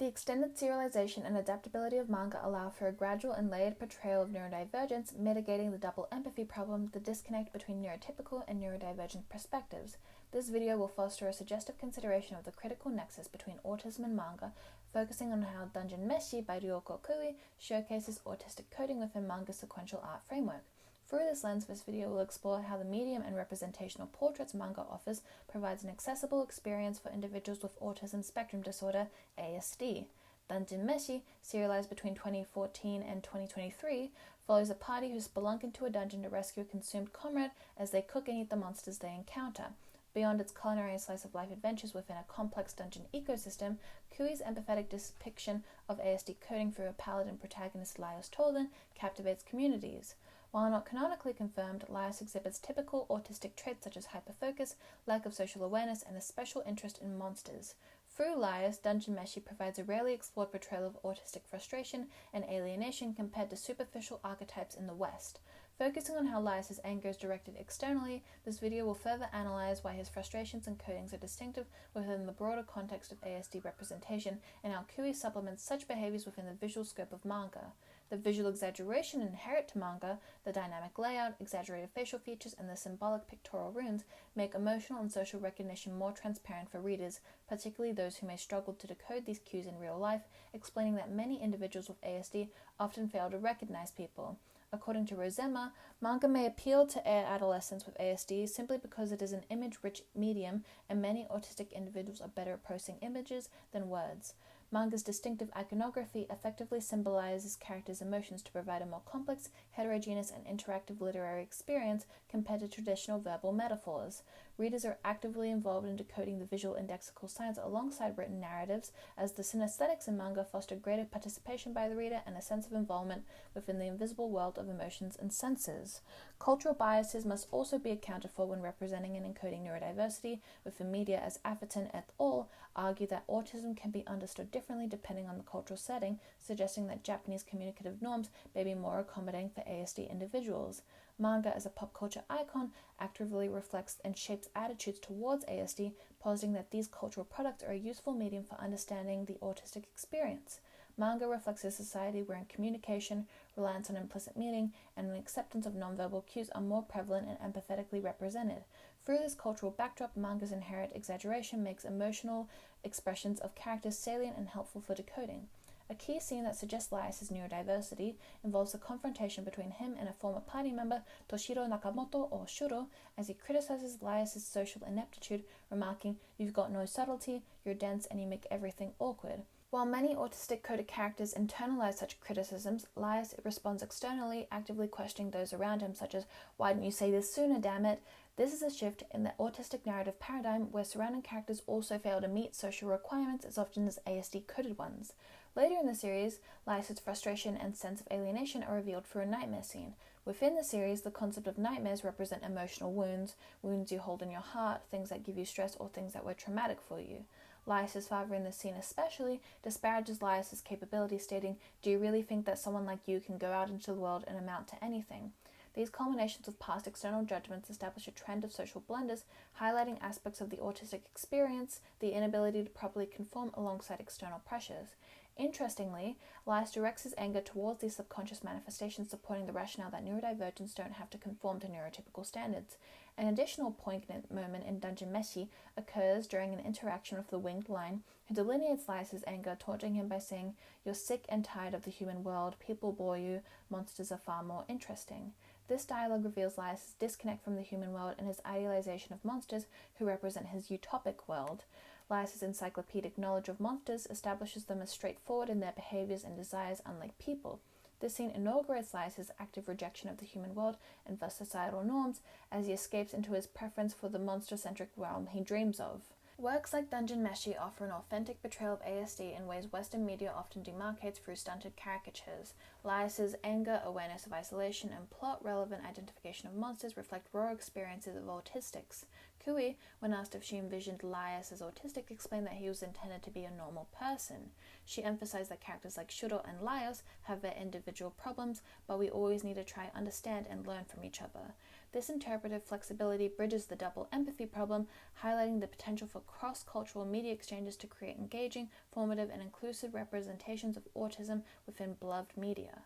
The extended serialization and adaptability of manga allow for a gradual and layered portrayal of neurodivergence, mitigating the double empathy problem, the disconnect between neurotypical and neurodivergent perspectives. This video will foster a suggestive consideration of the critical nexus between autism and manga, focusing on how Dungeon Meshi by Ryoko Kui showcases autistic coding within manga's sequential art framework. Through this lens, this video will explore how the medium and representational portraits manga offers provides an accessible experience for individuals with autism spectrum disorder, ASD. Dungeon Meshi, serialized between 2014 and 2023, follows a party who spelunk into a dungeon to rescue a consumed comrade as they cook and eat the monsters they encounter. Beyond its culinary and slice-of-life adventures within a complex dungeon ecosystem, Kui's empathetic depiction of ASD coding through a paladin protagonist Laios Tolden captivates communities. While not canonically confirmed, Laios exhibits typical autistic traits such as hyperfocus, lack of social awareness, and a special interest in monsters. Through Laios, Dungeon Meshi provides a rarely explored portrayal of autistic frustration and alienation compared to superficial archetypes in the West. Focusing on how Laios' anger is directed externally, this video will further analyze why his frustrations and codings are distinctive within the broader context of ASD representation and how Kui supplements such behaviors within the visual scope of manga. The visual exaggeration inherent to manga, the dynamic layout, exaggerated facial features, and the symbolic pictorial runes make emotional and social recognition more transparent for readers, particularly those who may struggle to decode these cues in real life, explaining that many individuals with ASD often fail to recognize people. According to Rosema, manga may appeal to adolescents with ASD simply because it is an image-rich medium and many autistic individuals are better at processing images than words. Manga's distinctive iconography effectively symbolizes characters' emotions to provide a more complex, heterogeneous, and interactive literary experience compared to traditional verbal metaphors. Readers are actively involved in decoding the visual and lexical signs alongside written narratives, as the synesthetics in manga foster greater participation by the reader and a sense of involvement within the invisible world of emotions and senses. Cultural biases must also be accounted for when representing and encoding neurodiversity, within media, as Atherton et al. Argue that autism can be understood differently depending on the cultural setting, suggesting that Japanese communicative norms may be more accommodating for ASD individuals. Manga, as a pop culture icon, actively reflects and shapes attitudes towards ASD, positing that these cultural products are a useful medium for understanding the autistic experience. Manga reflects a society wherein communication, reliance on implicit meaning, and an acceptance of nonverbal cues are more prevalent and empathetically represented. Through this cultural backdrop, manga's inherent exaggeration makes emotional expressions of characters salient and helpful for decoding. A key scene that suggests Laios' neurodiversity involves a confrontation between him and a former party member, Toshiro Nakamoto, or Shuro, as he criticizes Laios' social ineptitude, remarking, "You've got no subtlety, you're dense, and you make everything awkward." While many autistic coded characters internalize such criticisms, Laios responds externally, actively questioning those around him, such as, "Why didn't you say this sooner, damn it?" This is a shift in the autistic narrative paradigm where surrounding characters also fail to meet social requirements as often as ASD-coded ones. Later in the series, Laios' frustration and sense of alienation are revealed through a nightmare scene. Within the series, the concept of nightmares represent emotional wounds you hold in your heart, things that give you stress, or things that were traumatic for you. Laios' father in this scene especially disparages Laios' capability, stating, "Do you really think that someone like you can go out into the world and amount to anything?" These culminations of past external judgments establish a trend of social blunders, highlighting aspects of the autistic experience, the inability to properly conform alongside external pressures. Interestingly, Laios directs his anger towards these subconscious manifestations, supporting the rationale that neurodivergents don't have to conform to neurotypical standards. An additional poignant moment in Dungeon Meshi occurs during an interaction with the winged lion, who delineates Laios' anger, taunting him by saying, "You're sick and tired of the human world, people bore you, monsters are far more interesting." This dialogue reveals Laios' disconnect from the human world and his idealization of monsters who represent his utopic world. Laios' encyclopedic knowledge of monsters establishes them as straightforward in their behaviors and desires, unlike people. This scene inaugurates Laios' active rejection of the human world and thus societal norms, as he escapes into his preference for the monster-centric realm he dreams of. Works like Dungeon Meshi offer an authentic portrayal of ASD in ways Western media often demarcates through stunted caricatures. Laios' anger, awareness of isolation, and plot-relevant identification of monsters reflect raw experiences of autistics. Kui, when asked if she envisioned Laius as autistic, explained that he was intended to be a normal person. She emphasized that characters like Shuro and Laios have their individual problems, but we always need to try understand and learn from each other. This interpretive flexibility bridges the double empathy problem, highlighting the potential for cross-cultural media exchanges to create engaging, formative, and inclusive representations of autism within beloved media.